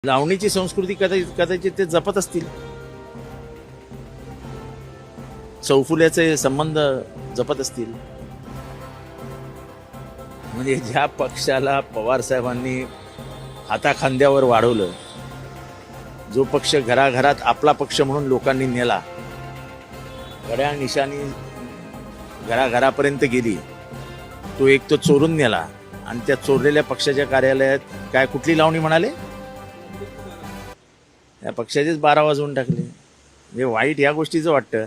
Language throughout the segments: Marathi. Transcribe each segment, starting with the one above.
लावणीची संस्कृती कदाचित ते जपत असतील. चौफुल्याचे संबंध जपत असतील. म्हणजे ज्या पक्षाला पवार साहेबांनी हाताखांद्यावर वाढवलं, जो पक्ष घराघरात आपला पक्ष म्हणून लोकांनी नेला, घड्याळ निशाणी घराघरापर्यंत गेली, तो एक तो चोरून नेला आणि त्या चोरलेल्या पक्षाच्या कार्यालयात काय कुठली लावणी म्हणाले, या पक्षाचेच 12 वाजवून टाकले. म्हणजे वाईट या गोष्टीचं वाटतं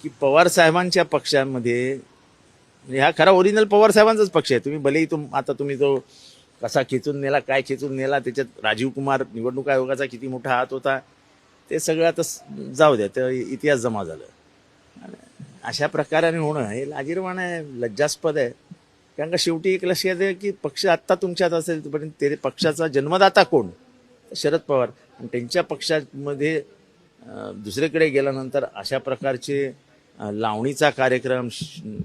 की पवार साहेबांच्या पक्षामध्ये, म्हणजे हा खरा ओरिजिनल पवार साहेबांचाच पक्ष आहे. तुम्ही भलेही आता तुम्ही तो कसा खेचून नेला, काय खेचून नेला, त्याच्यात राजीव कुमार निवडणूक आयोगाचा किती मोठा हात होता, ते सगळं आता जाऊ द्या, तर इतिहास जमा झालं. अशा प्रकाराने होणं हे लाजिरवाणं आहे, लज्जास्पद आहे. कारण का शेवटी एक लक्षात आहे की पक्ष आत्ता तुमच्यात असेल तोपर्यंत ते पक्षाचा जन्मदाता कोण? शरद पवार. आणि त्यांच्या पक्षामध्ये दुसरीकडे गेल्यानंतर अशा प्रकारचे लावणीचा कार्यक्रम,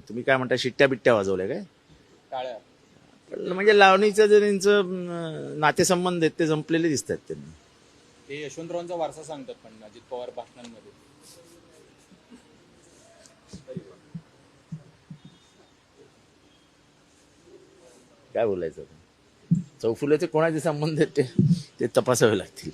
तुम्ही काय म्हणता, शिट्ट्या बिट्ट्या वाजवल्या काय, टाळ्या, म्हणजे लावणीचं जे त्यांचं नातेसंबंध आहेत ते संपलेले दिसतात त्यांनी. ते यशवंतरावांचा वारसा सांगतात पण अजित पवार भाषणांमध्ये. काय बोलायचं, चौफुल्याचे कोणाचे संबंध आहेत ते तपासावे लागतील.